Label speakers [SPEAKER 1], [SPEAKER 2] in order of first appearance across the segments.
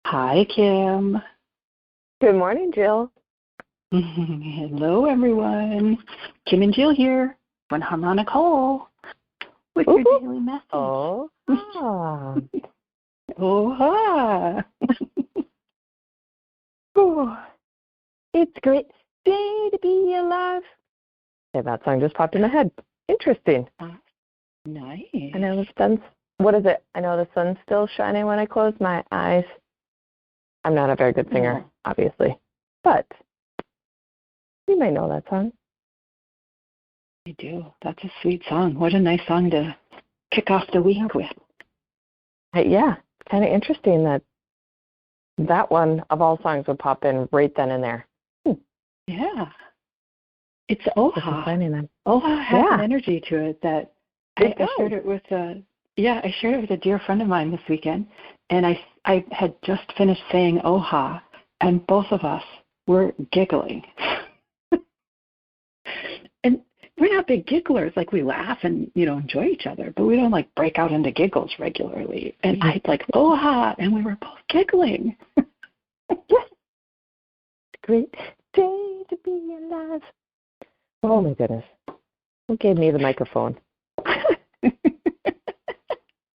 [SPEAKER 1] Hi, Kim.
[SPEAKER 2] Good morning, Jill.
[SPEAKER 1] Hello, everyone. Kim and Jill here, one harmonic whole, with your
[SPEAKER 2] Woo-hoo.
[SPEAKER 1] daily message.
[SPEAKER 2] Oh,
[SPEAKER 1] Oh, ha.
[SPEAKER 2] oh, it's a great day to be alive. Yeah, that song just popped in my head. Interesting.
[SPEAKER 1] Nice.
[SPEAKER 2] I know the sun's, what is it? I know the sun's still shining when I close my eyes. I'm not a very good singer, obviously, but you may know that song.
[SPEAKER 1] I do. That's a sweet song. What a nice song to kick off the week with.
[SPEAKER 2] Yeah, kind of interesting that one of all songs would pop in right then and there.
[SPEAKER 1] Yeah. It's Oha.
[SPEAKER 2] Oha
[SPEAKER 1] has an energy to it that I shared it with I shared it with a dear friend of mine this weekend, and I had just finished saying Oha, and both of us were giggling. And we're not big gigglers, like we laugh and enjoy each other, but we don't like break out into giggles regularly. And I like Oha, and we were both giggling.
[SPEAKER 2] Yes. Great day to be alive. Oh my goodness. Who gave me the microphone?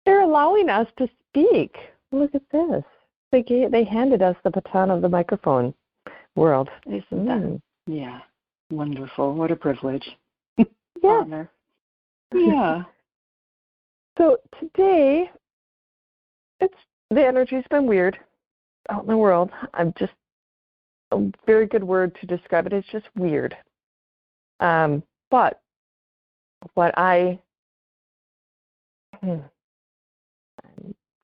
[SPEAKER 2] They're allowing us to speak. Look at this. They handed us the baton of the microphone world.
[SPEAKER 1] Isn't that? Yeah. Wonderful. What a privilege.
[SPEAKER 2] Yeah.
[SPEAKER 1] Honor. Yeah.
[SPEAKER 2] So today, the energy's been weird out in the world. I'm just a very good word to describe it. It's just weird. But what I'm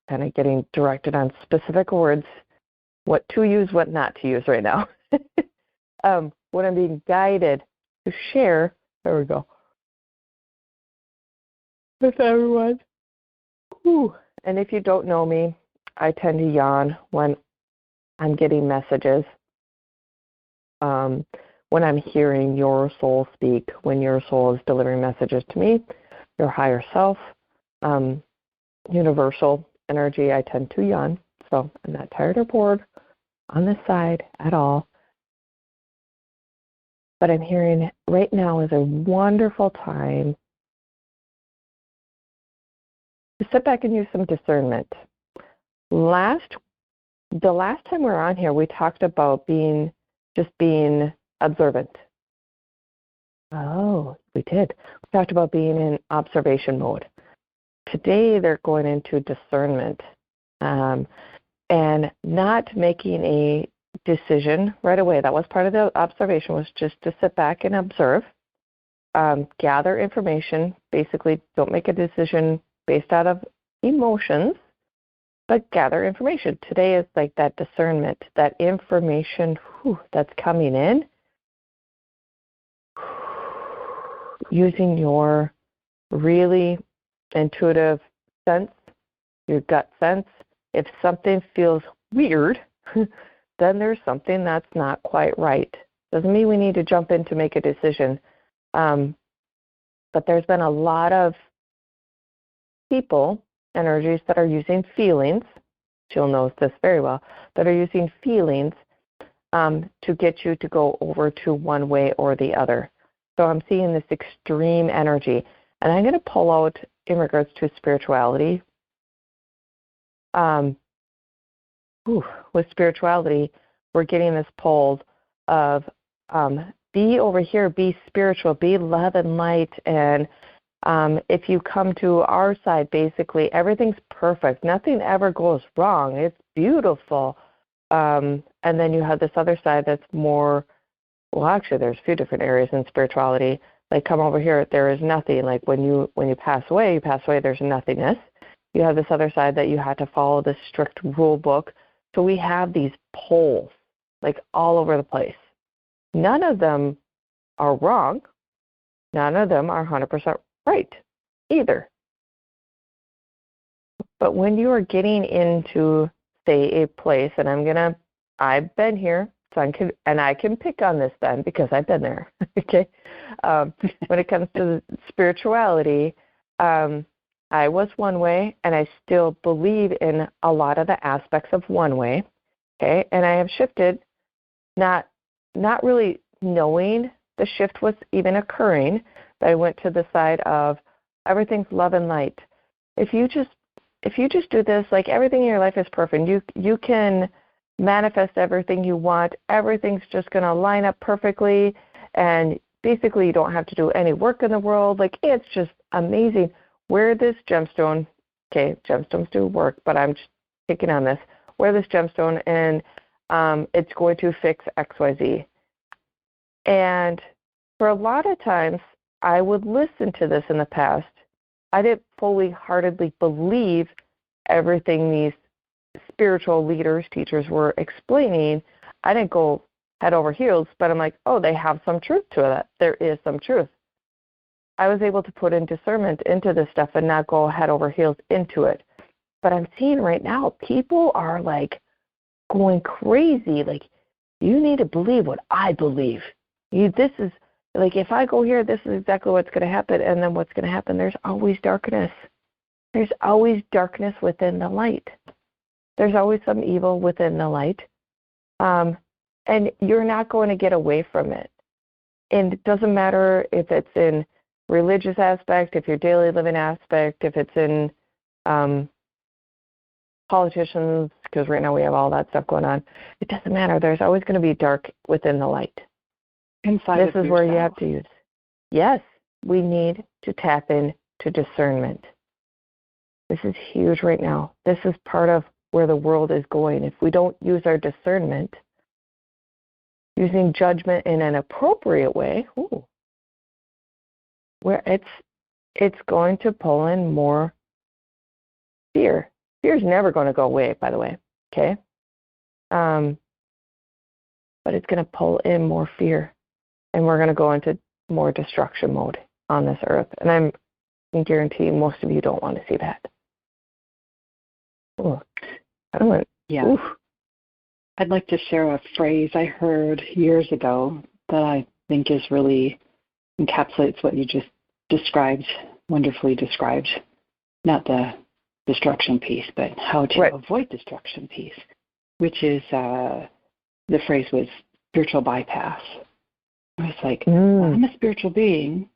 [SPEAKER 2] kind of getting directed on specific words, what to use, what not to use right now. What I'm being guided to share, there we go, with everyone. Whew. And if you don't know me, I tend to yawn when I'm getting messages, when I'm hearing your soul speak, when your soul is delivering messages to me, your higher self, universal energy, I tend to yawn. So I'm not tired or bored on this side at all. But I'm hearing right now is a wonderful time to sit back and use some discernment. The last time we were on here, we talked about being observant. Oh, we did. We talked about being in observation mode. Today, they're going into discernment and not making a decision right away. That was part of the observation, was just to sit back and observe, gather information. Basically, don't make a decision based out of emotions, but gather information. Today is like that discernment, that information that's coming in, using your really intuitive sense, your gut sense. If something feels weird, then there's something that's not quite right. Doesn't mean we need to jump in to make a decision. But there's been a lot of people, energies that are using feelings, Jill knows this very well, that are using feelings to get you to go over to one way or the other. So I'm seeing this extreme energy. And I'm going to pull out in regards to spirituality. With spirituality, we're getting this pull of be over here, be spiritual, be love and light. And if you come to our side, basically, everything's perfect. Nothing ever goes wrong. It's beautiful. And then you have this other side that's more, well, actually, there's a few different areas in spirituality. Like, come over here, there is nothing. Like, when you pass away, there's nothingness. You have this other side that you have to follow this strict rule book. So we have these poles, like, all over the place. None of them are wrong. None of them are 100% right either. But when you are getting into, say, a place, and I've been here, so I can pick on this then because I've been there, okay? When it comes to spirituality, I was one way, and I still believe in a lot of the aspects of one way. okay? And I have shifted, not really knowing the shift was even occurring, but I went to the side of everything's love and light. If you just do this, like everything in your life is perfect. You can manifest everything you want. Everything's just going to line up perfectly, and basically you don't have to do any work in the world. Like, it's just amazing. Wear this gemstone. Okay, gemstones do work, but I'm just picking on this. Wear this gemstone, and it's going to fix XYZ. And for a lot of times, I would listen to this in the past. I didn't fully heartedly believe everything these spiritual leaders, teachers were explaining. I didn't go head over heels, but I'm like, oh, they have some truth to that. There is some truth. I was able to put in discernment into this stuff and not go head over heels into it. But I'm seeing right now, people are like going crazy. Like, you need to believe what I believe. This is, like, if I go here, this is exactly what's going to happen. And then what's going to happen? There's always darkness. There's always darkness within the light. There's always some evil within the light. And you're not going to get away from it. And it doesn't matter if it's in religious aspect, if your daily living aspect, if it's in politicians, because right now we have all that stuff going on. It doesn't matter. There's always going to be dark within the light.
[SPEAKER 1] Inside
[SPEAKER 2] this is where you have to use. Yes, we need to tap into discernment. This is huge right now. This is part of where the world is going. If we don't use our discernment, using judgment in an appropriate way, where it's going to pull in more fear. Fear is never going to go away, by the way, okay? But it's going to pull in more fear, and we're going to go into more destruction mode on this earth. And I can guarantee most of you don't want to see that. Ooh, I don't want.
[SPEAKER 1] Yeah.
[SPEAKER 2] Oof.
[SPEAKER 1] I'd like to share a phrase I heard years ago that I think is really encapsulates what you just described, wonderfully described. Not the destruction piece, but how to avoid destruction piece, which is the phrase was spiritual bypass. I was like, I'm a spiritual being,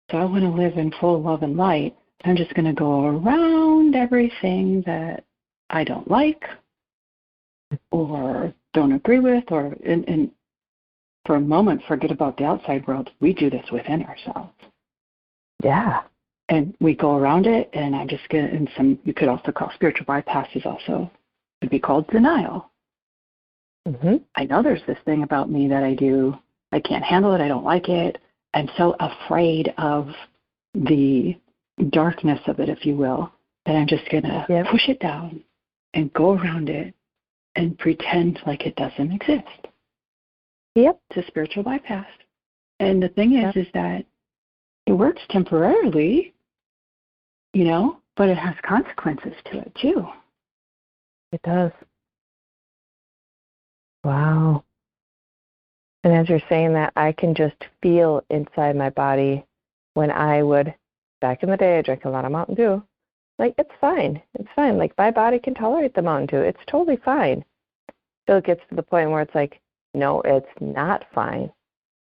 [SPEAKER 1] so I want to live in full love and light. I'm just going to go around everything that I don't like or don't agree with, or and for a moment forget about the outside world. We do this within ourselves.
[SPEAKER 2] Yeah.
[SPEAKER 1] And we go around it, and I'm just going to, and some, you could also call spiritual bypasses also, could be called denial.
[SPEAKER 2] Mm-hmm.
[SPEAKER 1] I know there's this thing about me that I do. I can't handle it. I don't like it. I'm so afraid of the darkness of it, if you will, that I'm just going to push it down and go around it and pretend like it doesn't exist.
[SPEAKER 2] Yep.
[SPEAKER 1] It's a spiritual bypass. And the thing is that it works temporarily, but it has consequences to it too.
[SPEAKER 2] It does. Wow. And as you're saying that, I can just feel inside my body when I would, back in the day, I drank a lot of Mountain Dew. Like, it's fine. It's fine. Like, my body can tolerate the Mountain Dew. It's totally fine. Till it gets to the point where it's like, no, it's not fine.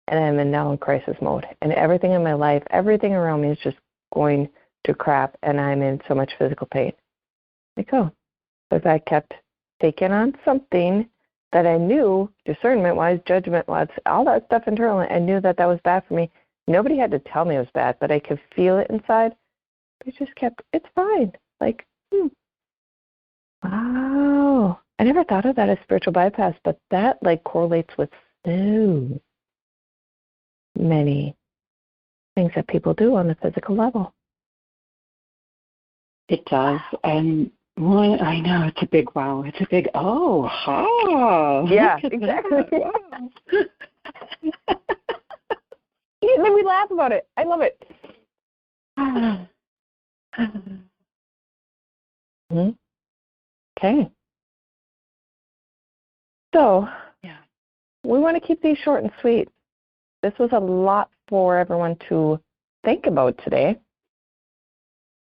[SPEAKER 2] And I'm now in crisis mode. And everything in my life, everything around me is just going to crap, and I'm in so much physical pain. Like, oh, so if I kept taking on something that I knew, discernment-wise, judgment-wise, all that stuff internally, I knew that was bad for me. Nobody had to tell me it was bad, but I could feel it inside. It just kept, it's fine. Like, wow. I never thought of that as spiritual bypass, but that, like, correlates with so many things that people do on the physical level.
[SPEAKER 1] It does. And one, I know, it's a big wow. It's a big,
[SPEAKER 2] yeah, exactly.
[SPEAKER 1] Wow.
[SPEAKER 2] And then we laugh about it. I love it. Okay. So, we want to keep these short and sweet. This was a lot for everyone to think about today.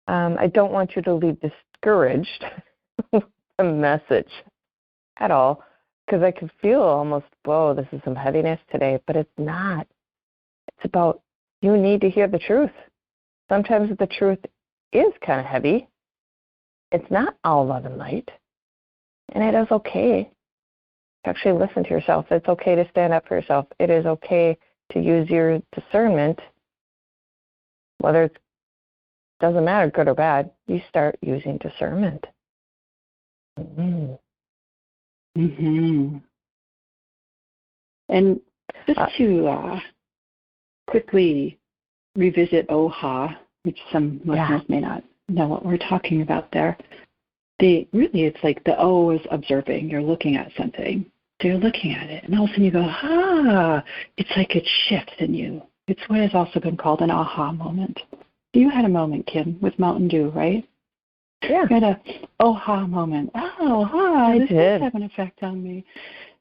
[SPEAKER 2] I don't want you to leave discouraged with the message at all, because I could feel almost, whoa, this is some heaviness today, but it's not. It's about you need to hear the truth. Sometimes the truth is kind of heavy. It's not all love and light, and it is okay to actually listen to yourself. It's okay to stand up for yourself. It is okay to use your discernment, whether it doesn't matter, good or bad. You start using discernment. Mm-hmm.
[SPEAKER 1] Mm-hmm. And just to quickly revisit OHA, which some listeners may not know what we're talking about there. It's like the O is observing. You're looking at something. So you're looking at it, and all of a sudden you go, it's like it shifts in you. It's what has also been called an aha moment. You had a moment, Kim, with Mountain Dew, right?
[SPEAKER 2] Yeah.
[SPEAKER 1] You had a aha moment. This does have an effect on me.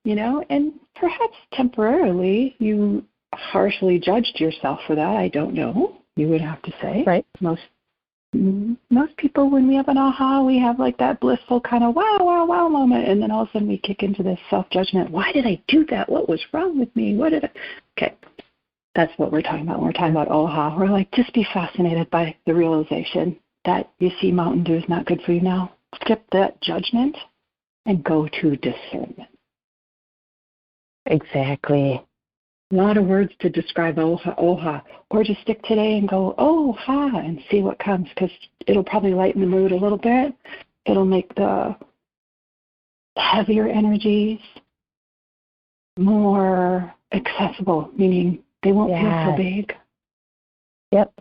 [SPEAKER 1] And perhaps temporarily you harshly judged yourself for that. I don't know. You would have to say.
[SPEAKER 2] Right.
[SPEAKER 1] Most people, when we have an aha, we have like that blissful kind of wow moment, and then all of a sudden we kick into this self-judgment. Why did I do that? What was wrong with me? Okay, that's what we're talking about. When we're talking about aha. We're like, just be fascinated by the realization that you see Mountain Dew is not good for you now. Skip that judgment and go to discernment.
[SPEAKER 2] Exactly.
[SPEAKER 1] A lot of words to describe OHA, or just stick today and go, OHA, and see what comes, because it'll probably lighten the mood a little bit. It'll make the heavier energies more accessible, meaning they won't feel so big.
[SPEAKER 2] Yep.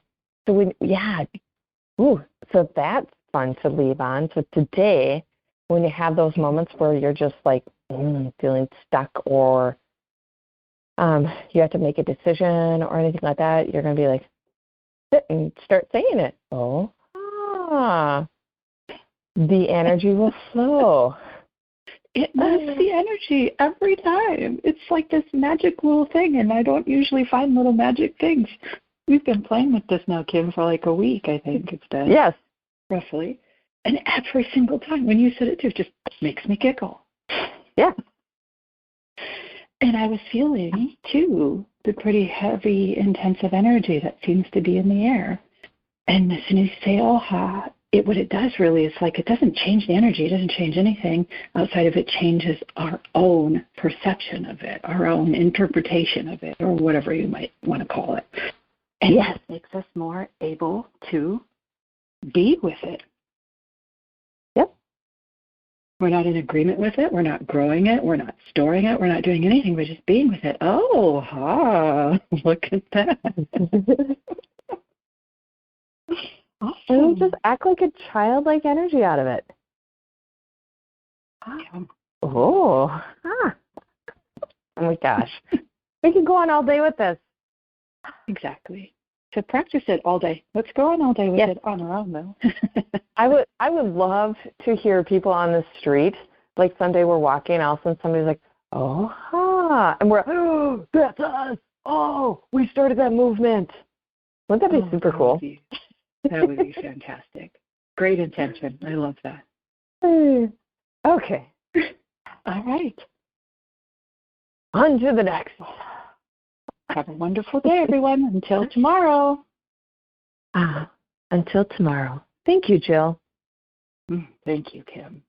[SPEAKER 2] So that's fun to leave on. So today, when you have those moments where you're just like feeling stuck, or you have to make a decision or anything like that, you're going to be like, sit and start saying it. The energy will flow.
[SPEAKER 1] It moves the energy every time. It's like this magic little thing, and I don't usually find little magic things. We've been playing with this now, Kim, for like a week, I think it's been.
[SPEAKER 2] Yes.
[SPEAKER 1] Roughly. And every single time when you said it, it just makes me giggle.
[SPEAKER 2] Yeah.
[SPEAKER 1] And I was feeling, too, the pretty heavy, intensive energy that seems to be in the air. And as soon as you say, OHA, what it does really is like it doesn't change the energy. It doesn't change anything outside of it changes our own perception of it, our own interpretation of it, or whatever you might want to call it. And it makes us more able to be with it.
[SPEAKER 2] Yep.
[SPEAKER 1] We're not in agreement with it. We're not growing it. We're not storing it. We're not doing anything. We're just being with it. Look at that. Awesome.
[SPEAKER 2] And just act like a childlike energy out of it. Oh my gosh. We can go on all day with this.
[SPEAKER 1] Exactly. So practice it all day. Let's go on all day with it on our own, though.
[SPEAKER 2] I would love to hear people on the street. Like Sunday we're walking, all of a sudden somebody's like, and we're, that's us. We started that movement. Wouldn't that be super cool?
[SPEAKER 1] That would be fantastic. Great intention. I love that.
[SPEAKER 2] Okay.
[SPEAKER 1] All right.
[SPEAKER 2] On to the next.
[SPEAKER 1] Have a wonderful day, everyone. Until tomorrow.
[SPEAKER 2] Until tomorrow. Thank you, Jill.
[SPEAKER 1] Thank you, Kim.